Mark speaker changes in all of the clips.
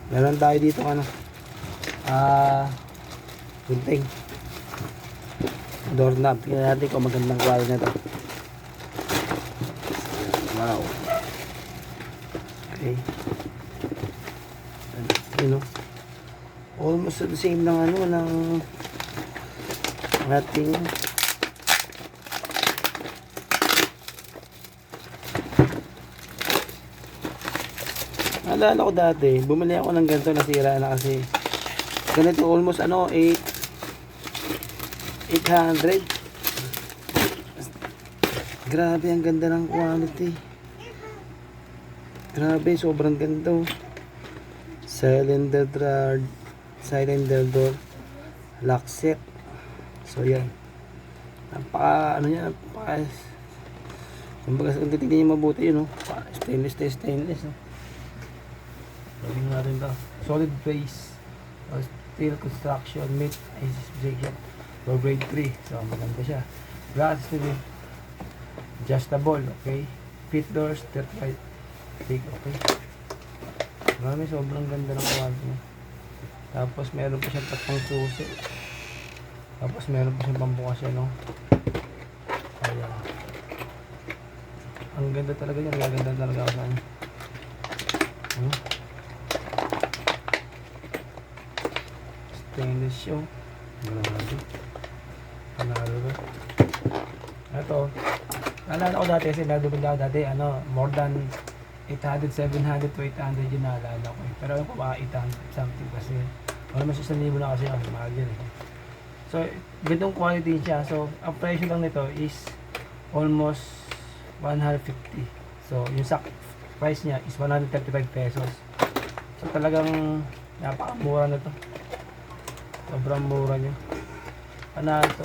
Speaker 1: Meron tayo dito ano. Gunting. Doorknob. Tingnan natin kung magandang quality na to. Wow. Okay. You know, almost the same ng ano ng ating naalala ko dati, bumili ako ng ganito, nasira na kasi ganito almost ano 800. Grabe, ang ganda ng quality. Grabe, sobrang ganda. Cylinder door lock set. So yan, napaka ano yan, napaka, kumbaga kung titignan nyo mabuti yun, stainless no? Gawin natin ito, solid base, steel construction, made ISIS for grade 3. So maganda siya, glass steel, adjustable, okay, fit doors, 35 big, okay. Marami, sobrang ganda ng quality niya. Tapos meron pa siyang tatlong susi. Tapos meron pa siyang pambukas yan, no? Ayan. Ang ganda talaga niya. Nagaganda talaga ako sa kanya. Stainless siya. Grabe. Panalo ba? Ito. Naalala ko dati kasi nadubin ako dati. More than 800, 700 to 800 yung naalala ko. Pero ako baka 800 something kasi almost 1,000 na kasi ang mahal yun eh. So, ganitong quality siya. So, ang presyo lang nito is almost 150. So, yung price niya is 135 pesos. So, talagang napakamura na to. Sobrang mura niya. Panalo to.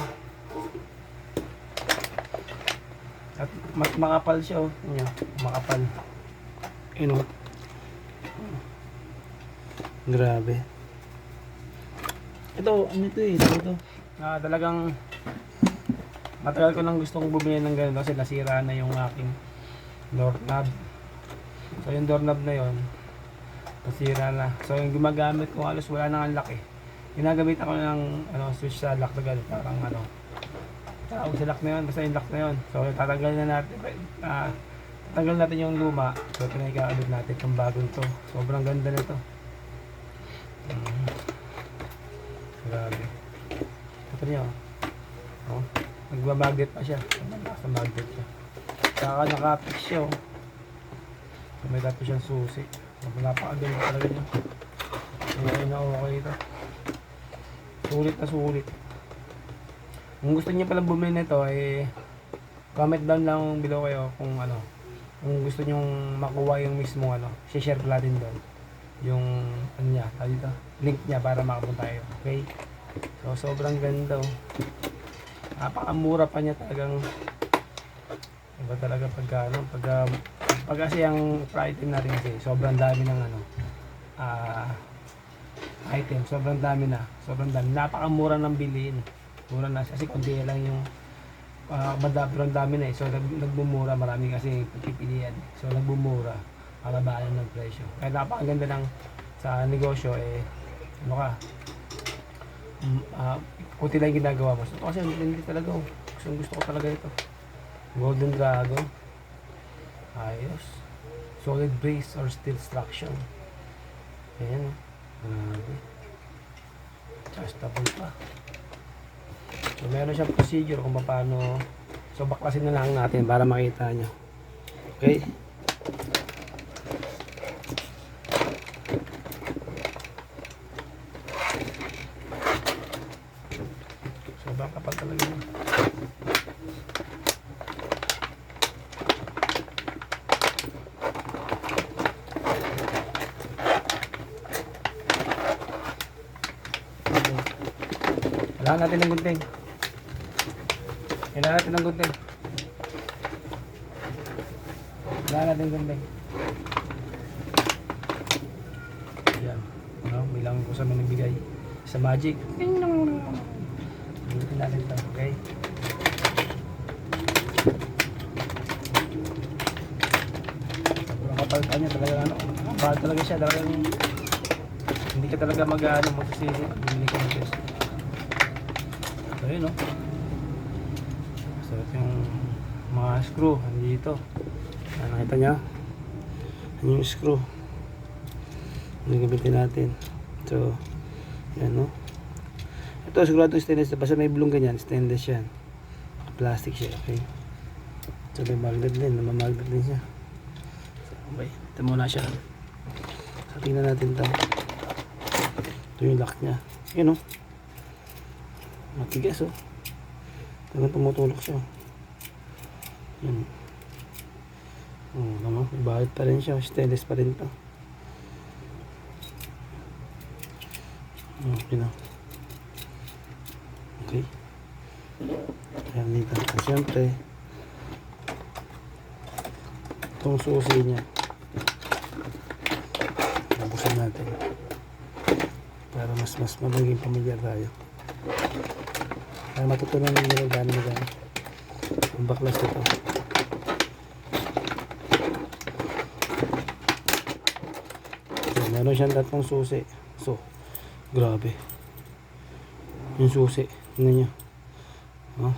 Speaker 1: At makapal siya, oh. Makapal. Grabe. Ito, ano ito eh, ito. Talagang matagal ko nang gustong bumili ng ganito kasi nasira na yung aking doorknob. So yung doorknob na yon nasira na. So yung gumagamit ko halos wala nang ang lock eh. Ginagamit ako ng switch sa lock na gano'n, parang tawag sa lock na yun, basta yung lock na yun. So tatanggal na natin, tatanggal natin yung luma. So pinag-aabit natin itong bagong to. Sobrang ganda nito. Grabe. Ito niya, oh. Nagmamagnet pa siya. Nasa magnet siya. Saka nakapit siya, oh. So, may tapos siyang susi. So, napakaganda talaga niya. Ngayon na okay ito. Sulit na sulit. Kung gusto niyo palang bumili nito, comment down lang below kayo kung kung gusto niyo makuha yung mismo share ko natin doon. Yung niya, dito, link niya para makapunta kayo. Okay? So sobrang ganda, oh. Napakamura pa niya talagang. Iba talaga pag kasi ang item natin kasi sobrang dami ng item, sobrang dami. Napakamura ng bilhin. Mura na kasi kundi lang yung sobrang dami na eh. So nagbumura, marami kasi pagpipilian. So nagbumura para baan ng presyo. Kaya napakaganda ng sa negosyo kunti lang ginagawa mo. So kasi hindi talaga, oh. Gusto ko talaga ito. Golden Dragon. Ayos. Solid base or steel structure. Ayan, oh. Adjustable pa. So meron siyang procedure kung paano. So baklasin na lang natin para makita nyo. Okay. Sobrang kapal talaga yun. Kailangan natin ng gunting. Kailangan natin ng gunting. Yan. Bilang ko sa mga nagbigay sa Magic. Gunting natin ito. Okay. Sobrang kapal pa niya talaga. Kapal talaga siya. Talagang ka talaga magsisisi pag bumili ka ng test. So yun, no? So ito yung mga screw nandito. Nakita nyo? Yan yung screw. Ano gamitin natin? So, yan, no? Ito, sigurado stainless. Basta may bulong ganyan, stainless yan. Plastic siya, okay? So, may magnet din. Namamagnet din siya. So, okay. Ito muna siya. So, tingnan natin ito. Ito yung lock niya. Yun, no? Matigas, oh. Talagang tumutulok siya. Yan. Oh, ano? Ibalit pa rin siya. Stainless pa rin ito. Okay na. Okay. Ayan dito. At syempre, itong susi niya. Nabusin natin. Para mas maging pamilyar tayo. Para matutunan nyo gano'n ang baklas ito. So, meron siyang tatlong susi. So, grabe. Yung susi. Tingnan nyo. Oh.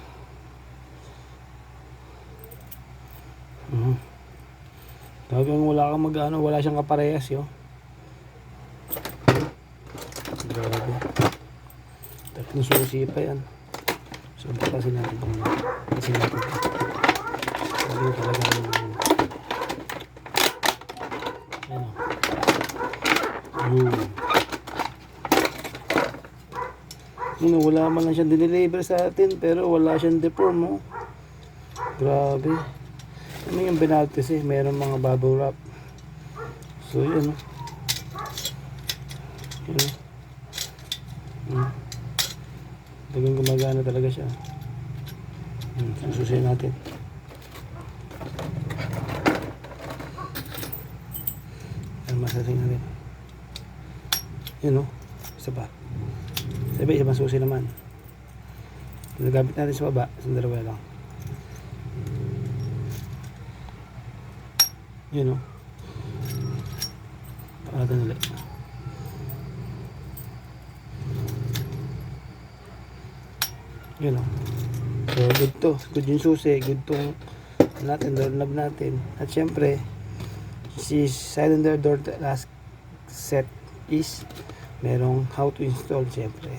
Speaker 1: Talagang wala kang wala siyang kaparehas yun. Grabe. Tatlong susi pa yan. So, kasi natin ito. Kasi natin ito. Talagang wala man lang siyang dineliver sa atin pero wala siyang deform, oh. Grabe. Ano yung binaltis eh, mayroong mga bubble wrap. So yun, oh. Yun, oh. Talagang gumagana talaga siya. Sususin natin. Masasing natin. Yun, oh. Isa pa. Sabi, isang susi naman. Nagamit natin sa baba. Sa dalawa lang. Yun, oh. Pakalagan ulit. Yun, oh. So, good to. Good yung susi. Good tong natin, door knob natin. At syempre, si cylinder door last set is merong how to install. Syempre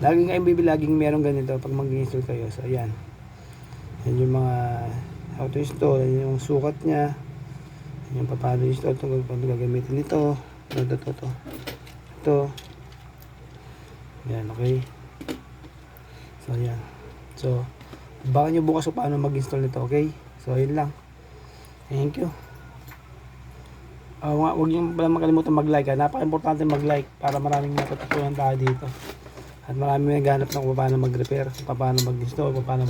Speaker 1: laging MBB laging merong ganito pag mag-install kayo. So ayan, yan yung mga how to install, yan yung sukat nya, yan yung paano install ito, paano gagamitin ito. Ito yan, okay. So ayan, so baka nyo bukas paano mag-install nito, okay. So yun lang, thank you. Huwag niyo pala makalimutan mag-like. Napaka-importante mag-like para maraming matutunan tayo dito. At maraming naghanap ng paano mag-repair, paano mag-install, paano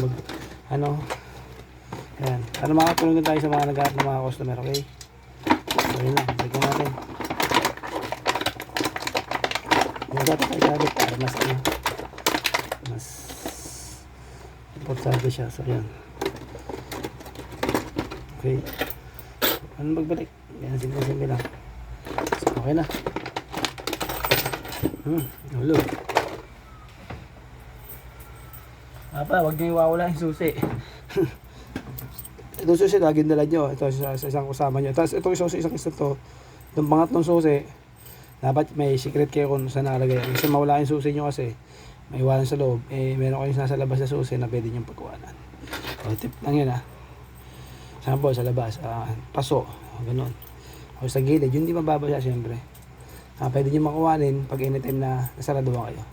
Speaker 1: ayan. Para makatulong din tayo sa mga naghanap ng mga customer, okay? So, yun lang. Balik natin. Huwag natin kayo para mas importante siya. So, ayan. Okay. Ano magbalik? Yan, simple lang. So, okay na. Ulo. Huwag niyo iwawala yung susi. Itong susi, laging dala nyo. Ito sa isang kasama nyo. Tapos itong susi, isang isa to. Itong pangatlong susi, dapat may secret kayo kung saan nakalagay. Kasi mawala yung susi nyo kasi may iwanan sa loob. Meron kayong nasa labas na susi na pwede nyo pagkuhanan. So, tip lang yun, ha. Sample sa labas. Paso. Ganun. O sa gilid, yun di mababa siya syempre. Pwede nyo makuhanin pag anytime na nasaraduhan kayo.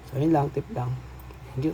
Speaker 1: So yun lang, tip lang. Thank you.